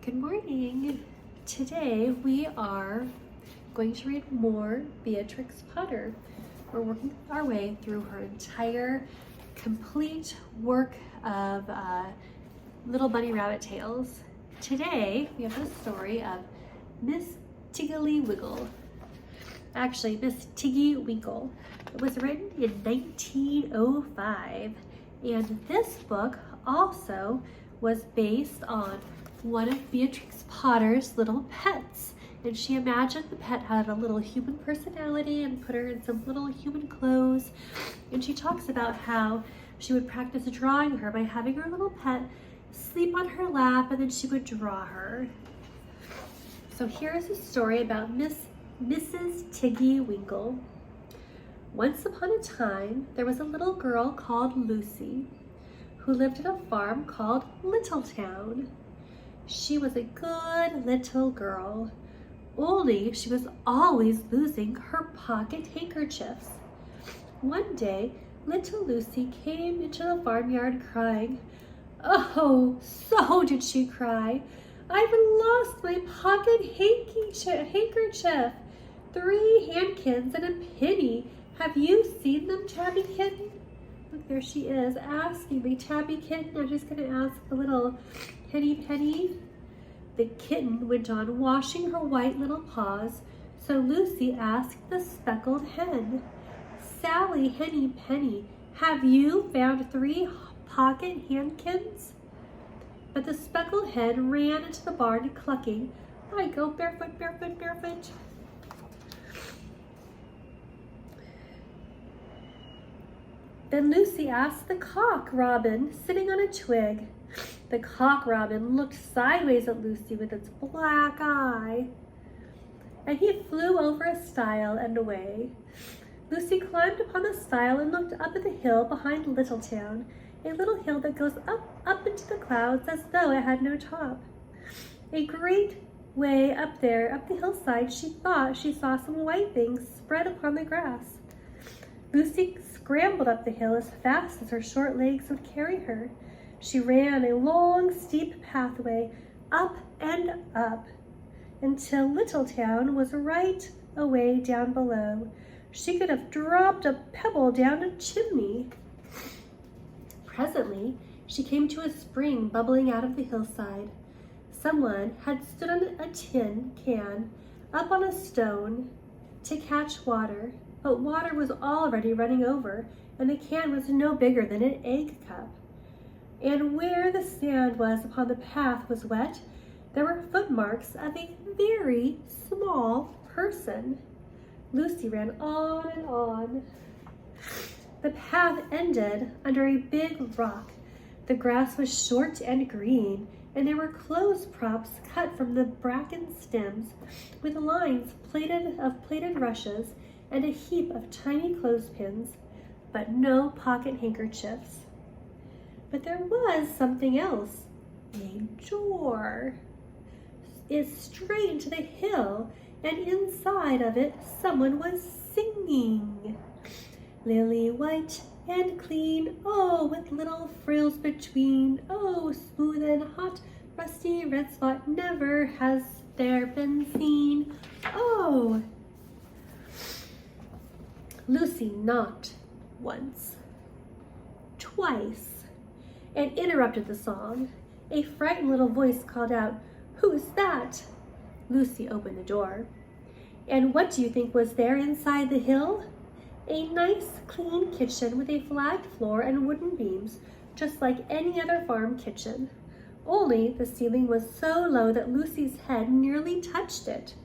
Good morning. Today we are going to read more Beatrix Potter. We're working our way through her entire complete work of Little Bunny Rabbit Tales. Today we have the story of Miss Tiggy-Winkle. Actually, Miss Tiggy-Winkle. It was written in 1905, and this book also was based on one of Beatrix Potter's little pets. And she imagined the pet had a little human personality and put her in some little human clothes. And she talks about how she would practice drawing her by having her little pet sleep on her lap, and then she would draw her. So here is a story about Mrs. Tiggy-Winkle. Once upon a time, there was a little girl called Lucie who lived at a farm called Littletown. She was a good little girl, only she was always losing her pocket handkerchiefs. One day, little Lucie came into the farmyard crying. Oh, so did she cry. I've lost my pocket handkerchief. 3 handkins and a penny. Have you seen them, Tabby Kitten? Look, there she is, asking me, Tabby Kitten. I'm just going to ask the little Henny Penny. The kitten went on washing her white little paws, so Lucie asked the speckled hen, Sally Henny Penny, have you found 3 pocket handkins? But the speckled hen ran into the barn clucking, I go barefoot, barefoot, barefoot. Then Lucie asked the cock robin sitting on a twig. The cock robin looked sideways at Lucie with its black eye, and he flew over a stile and away. Lucie climbed upon the stile and looked up at the hill behind Littletown, a little hill that goes up into the clouds as though it had no top. A great way up there, up the hillside, she thought she saw some white things spread upon the grass. Lucie scrambled up the hill as fast as her short legs would carry her. She ran a long, steep pathway up and up until Littletown was right away down below. She could have dropped a pebble down a chimney. Presently, she came to a spring bubbling out of the hillside. Someone had stood on a tin can up on a stone to catch water, but water was already running over, and the can was no bigger than an egg cup. And where the sand was upon the path was wet, there were footmarks of a very small person. Lucie ran on and on. The path ended under a big rock. The grass was short and green, and there were clothes props cut from the bracken stems, with lines of plaited rushes and a heap of tiny clothespins, but no pocket handkerchiefs. But there was something else, a door. It's straight into the hill, and inside of it someone was singing. Lily white and clean, oh, with little frills between, oh, smooth and hot, rusty red spot never has there been seen, oh. Lucie knocked once, twice, and interrupted the song. A frightened little voice called out, Who's that? Lucie opened the door. And what do you think was there inside the hill? A nice, clean kitchen with a flagged floor and wooden beams, just like any other farm kitchen. Only the ceiling was so low that Lucie's head nearly touched it.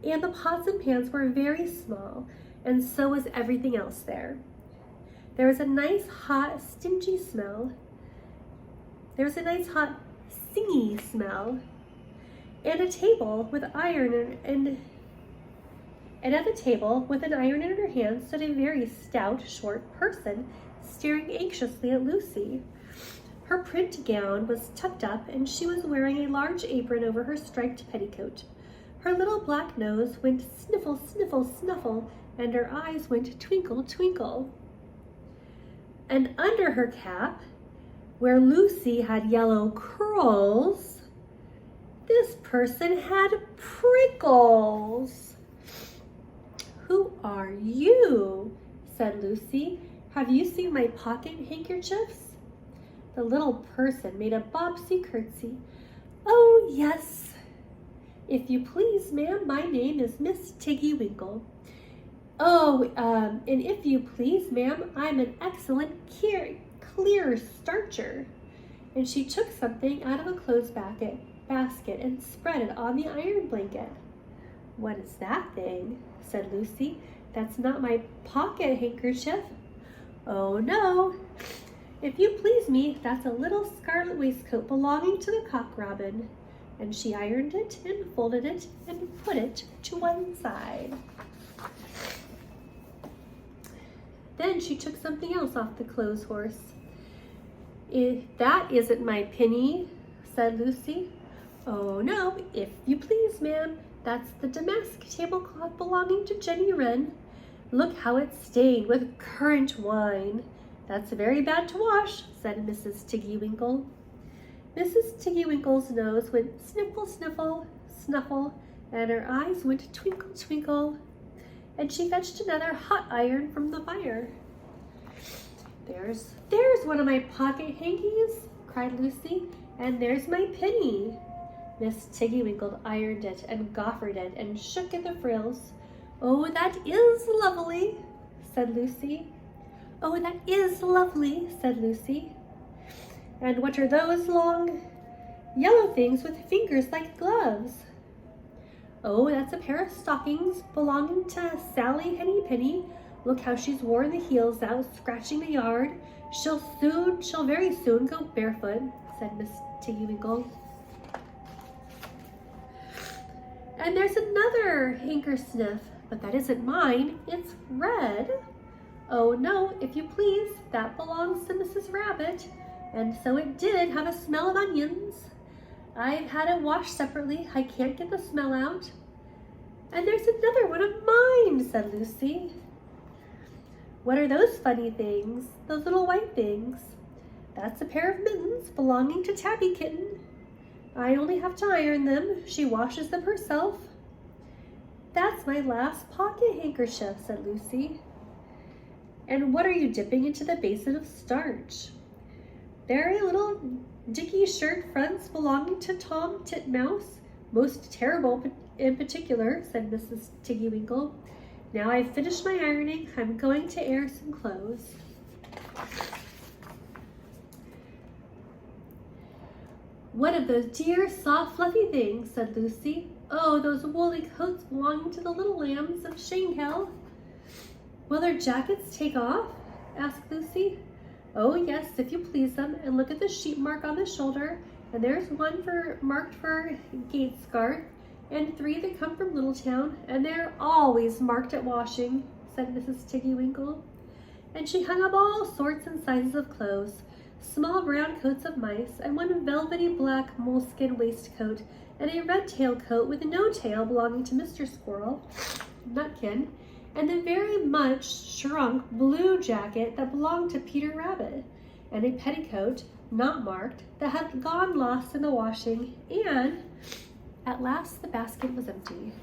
And the pots and pans were very small, and so was everything else there. There was a nice, hot, stingy smell. There was a nice, hot, singy smell. And a table with iron and at the table, with an iron in her hand, stood a very stout, short person, staring anxiously at Lucie. Her print gown was tucked up, and she was wearing a large apron over her striped petticoat. Her little black nose went sniffle, sniffle, snuffle, and her eyes went twinkle, twinkle. And under her cap, where Lucie had yellow curls, This person had prickles. Who are you? Said Lucie. Have you seen my pocket handkerchiefs? The little person made a Bobbsey curtsy. Oh, yes. If you please, ma'am, my name is Miss Tiggy-Winkle. Oh, and if you please, ma'am, I'm an excellent clear starcher. And she took something out of a clothes basket and spread it on the iron blanket. What is that thing? Said Lucie. That's not my pocket handkerchief. Oh, no. If you please me, that's a little scarlet waistcoat belonging to the cock robin. And she ironed it and folded it and put it to one side. Then she took something else off the clothes horse. That isn't my pinny, said Lucie. Oh, no, if you please, ma'am, that's the damask tablecloth belonging to Jenny Wren. Look how it's stained with currant wine. That's very bad to wash, said Mrs. Tiggy-Winkle. Mrs. Tiggy-Winkle's nose went sniffle, sniffle, snuffle, and her eyes went twinkle, twinkle. And she fetched another hot iron from the fire. There's one of my pocket hankies, cried Lucie, and there's my penny. Miss Tiggy-Winkle ironed it and goffered it and shook at the frills. Oh, that is lovely, said Lucie. Oh, that is lovely, said Lucie. And what are those long yellow things with fingers like gloves? Oh, that's a pair of stockings belonging to Sally Henny Penny. Look how she's worn the heels out, scratching the yard. She'll very soon go barefoot, said Miss Tiggy-Winkle. And there's another hankersniff, but that isn't mine, it's red. Oh no, if you please, that belongs to Mrs. Rabbit. And so it did have a smell of onions. I've had it washed separately, I can't get the smell out. And there's another one of mine, said Lucie. What are those funny things, those little white things? That's a pair of mittens belonging to Tabby Kitten. I only have to iron them. She washes them herself. That's my last pocket handkerchief, said Lucie. And what are you dipping into the basin of starch? They're little dicky shirt fronts belonging to Tom Titmouse, most terrible in particular, said Mrs. Tiggy-Winkle. Now I've finished my ironing, I'm going to air some clothes. What of those dear, soft, fluffy things, said Lucie. Oh, those woolly coats belonging to the little lambs of Shanghai. Will their jackets take off? asked Lucie. Oh, yes, if you please them, and look at the sheep mark on the shoulder, and there's one marked for Gatesguard, and 3 that come from Littletown, and they're always marked at washing, said Mrs. Tiggy-Winkle. And she hung up all sorts and sizes of clothes, small brown coats of mice, and one velvety black moleskin waistcoat, and a red tailcoat with no tail belonging to Mr. Squirrel, Nutkin, and a very much shrunk blue jacket that belonged to Peter Rabbit, and a petticoat, not marked, that had gone lost in the washing, and at last the basket was empty.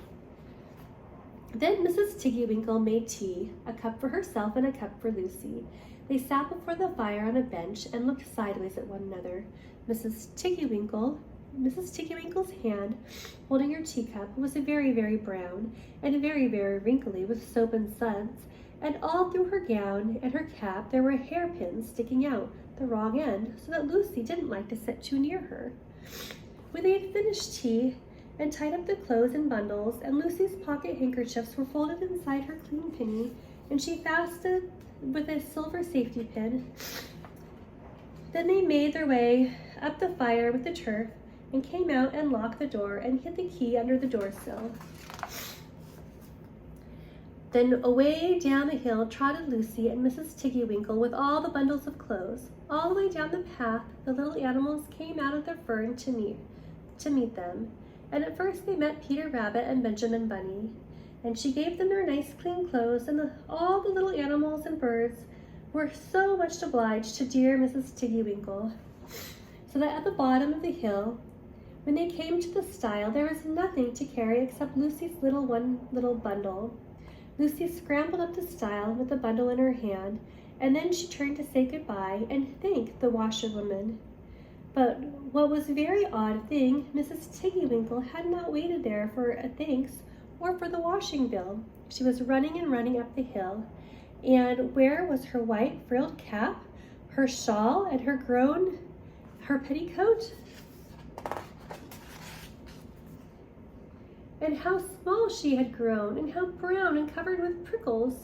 Then Mrs. Tiggy-Winkle made tea, a cup for herself and a cup for Lucie. They sat before the fire on a bench and looked sideways at one another. Mrs. Tiggy-Winkle's hand, holding her teacup, was very, very brown and very, very wrinkly with soap and suds, and all through her gown and her cap there were hairpins sticking out the wrong end, so that Lucie didn't like to sit too near her. When they had finished tea and tied up the clothes in bundles, and Lucie's pocket handkerchiefs were folded inside her clean penny, and she fastened with a silver safety pin, then they made their way up the fire with the turf, and came out and locked the door and hid the key under the doorsill. Then away down the hill trotted Lucie and Mrs. Tiggy-Winkle with all the bundles of clothes. All the way down the path, the little animals came out of their fern to meet them. And at first they met Peter Rabbit and Benjamin Bunny. And she gave them their nice clean clothes, and all the little animals and birds were so much obliged to dear Mrs. Tiggy-Winkle, so that at the bottom of the hill, When they came to the stile, there was nothing to carry except Lucie's one little bundle. Lucie scrambled up the stile with the bundle in her hand, and then she turned to say goodbye and thank the washerwoman. But what was a very odd thing, Mrs. Tiggy-Winkle had not waited there for a thanks or for the washing bill. She was running and running up the hill, and where was her white frilled cap, her shawl, and her petticoat? And how small she had grown, and how brown and covered with prickles.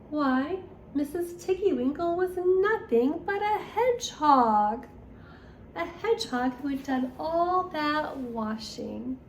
Why, Mrs. Tiggy-Winkle was nothing but a hedgehog. A hedgehog who had done all that washing.